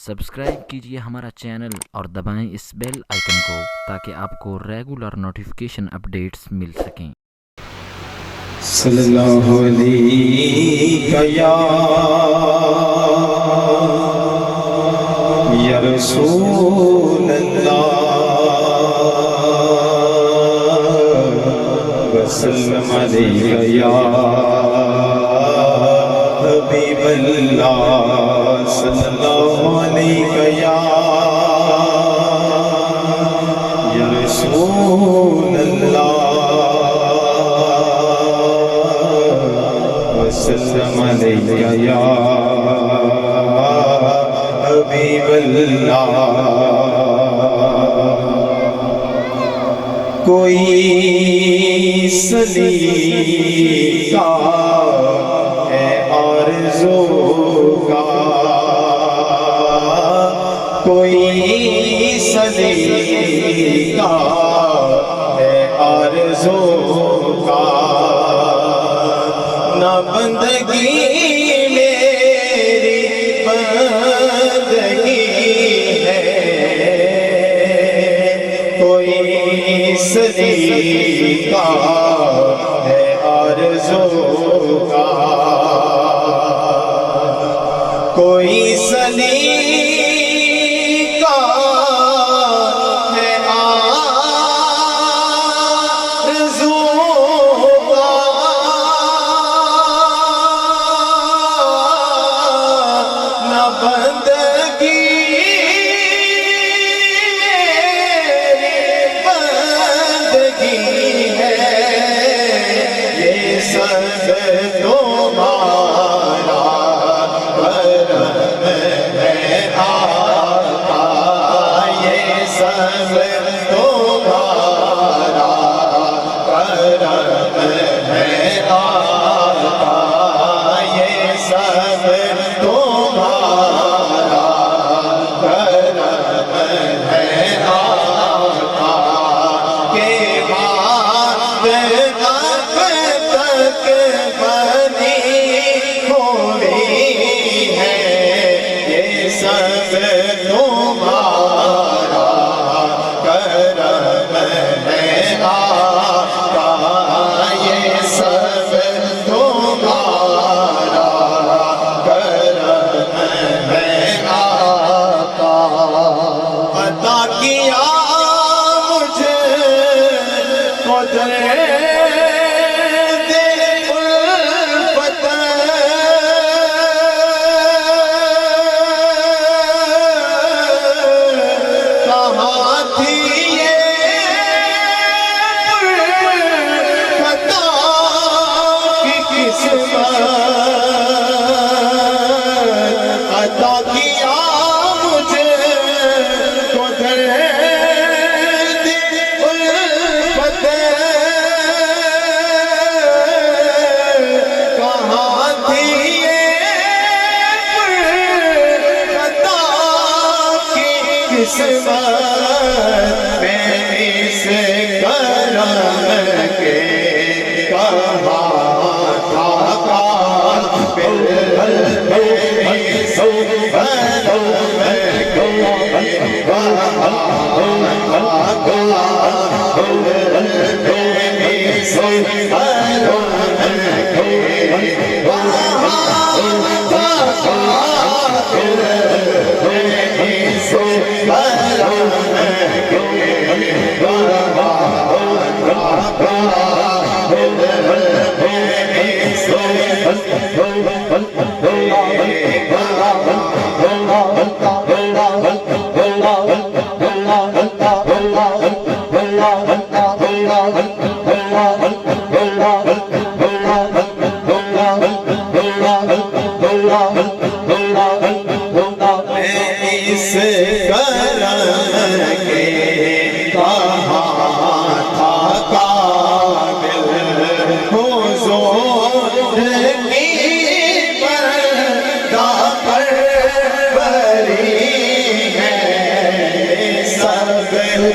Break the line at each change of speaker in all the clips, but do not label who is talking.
Subscribe کیجیے ہمارا channel اور دبائیں اس بیل آئیکن کو تاکہ آپ کو ریگولر نوٹیفیکیشن اپڈیٹس مل سکیں۔
صلی اللہ علیہ یا رسول اللہ وسلم علیہ یا حبیب اللہ صلی اللہ علیہ یا رسول اللہ وسلم علیہ یا حبیب اللہ۔ کوئی سلیقہ ہے آرزو کا، کوئی سلیقہ ہے آرزو کا، نہ بندگی میری بندگی ہے، کوئی سلیقہ ہے آرزو کا، کوئی سلیقہ ہے آرزو کا، نہ بندگی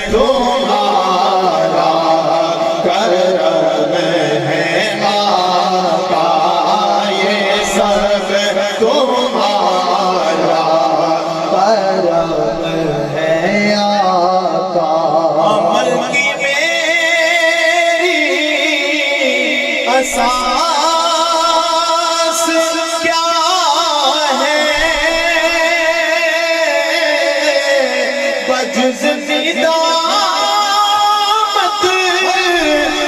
تمہارا کرم ہے آقا عمل کی میری اساس کیا ہے بجز ندامت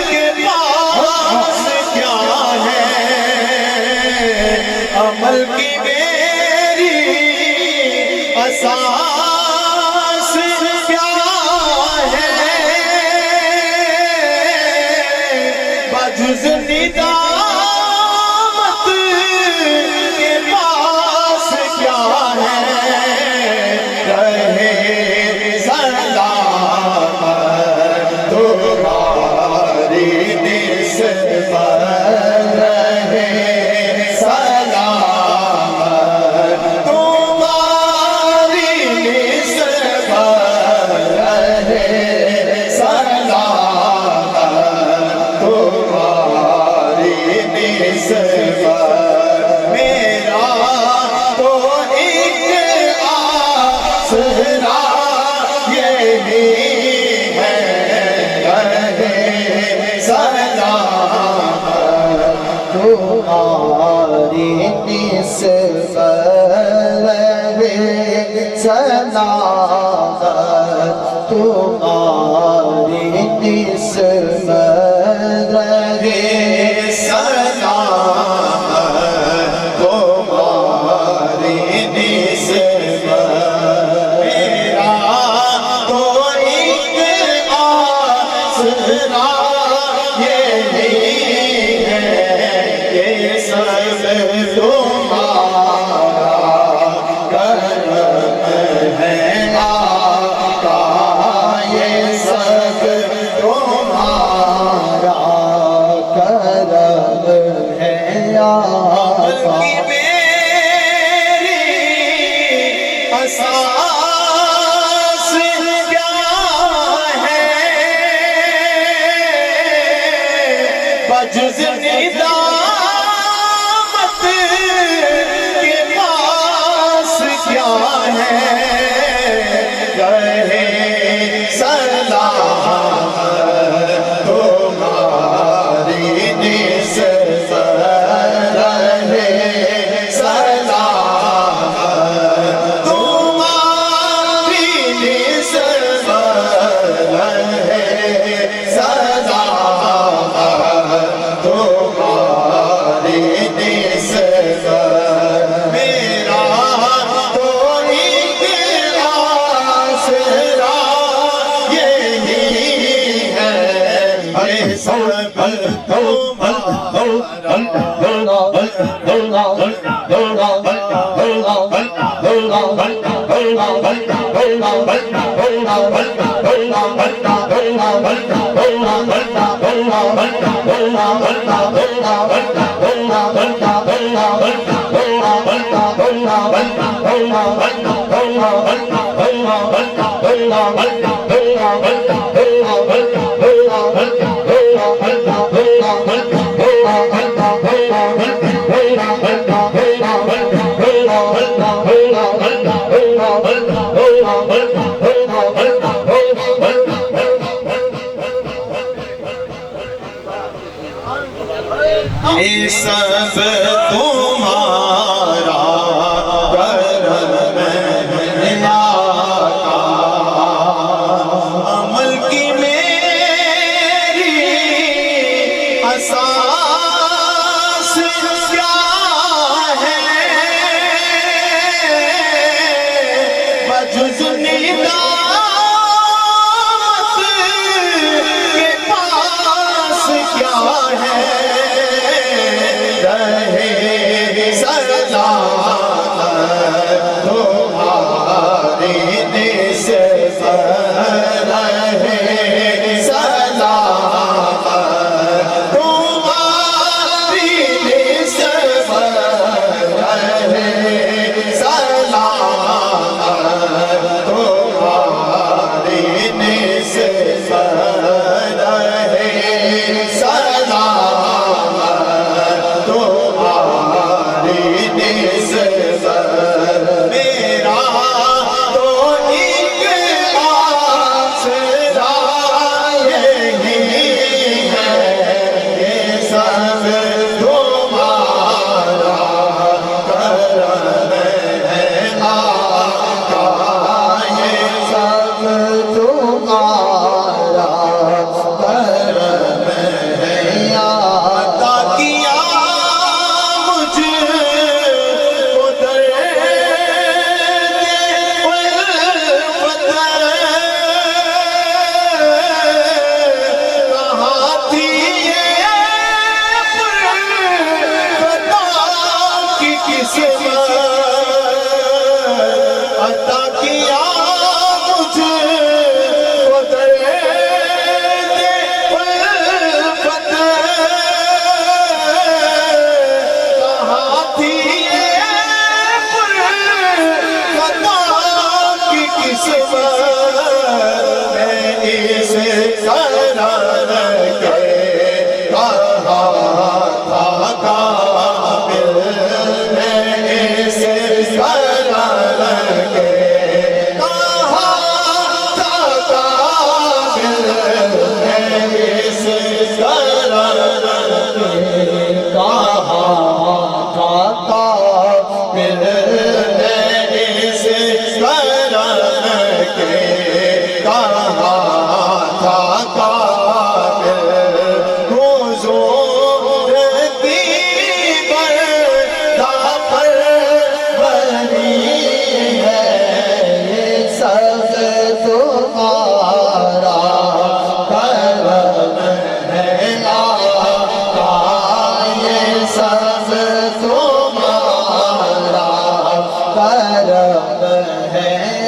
کے پاس کیا ہے عمل کی میری اساس کیا ہے بجز ندامت کے پاس کیا ہے رہے سلامت تمہاری نسبت رہے سلامت تمہاری نسبت رہے سلامت تمہاری نسبت میرا تو ایک آسرا یہی ہے رہے سلامت تمہاری نسبت رہے سلامت تمہاری نسبت رہے سلامت تمہاری نسبت میرا تو ایک آسرا یہی ہے کہ سب تمہارا کرم ہے آقا یہ سب تمہارا کرم ہے آقا میری اساس کیا ہے بجز ندامت کے پاس کیا ہے رہے سلامت تمہاری نسبت رہے سلامت تمہاری نسبت رہے سلامت تمہاری نسبت میرا تو ایک آسرا یہی ہے یہ سب یہ سب تمہارا کرم ہے آقا عمل کی میری اساس کیا ہے بجز ندامت کے پاس کیا ہے رہے سلامت تمہاری نسبت رہے سلامت تمہاری نسبت رہے سلامت تمہاری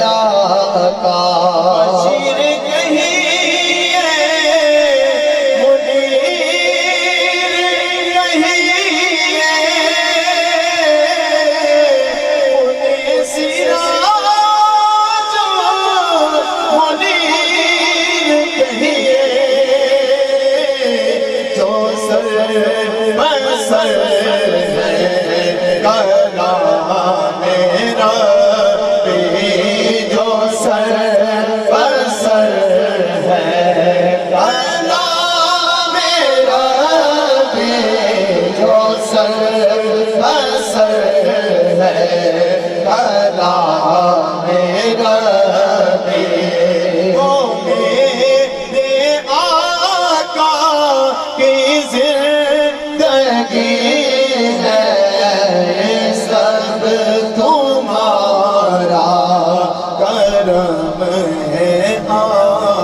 آقا بشیر کہیے منیر کہیے انہیں سراج منیر کہیے جو سر بسر ہے کلام ربی جو سر بسر ہے کلام ربی جو سر بسر ہے کلام ربی وہ میرے آقا کی زندگی ہے سب تمہارا کرم ہے آقا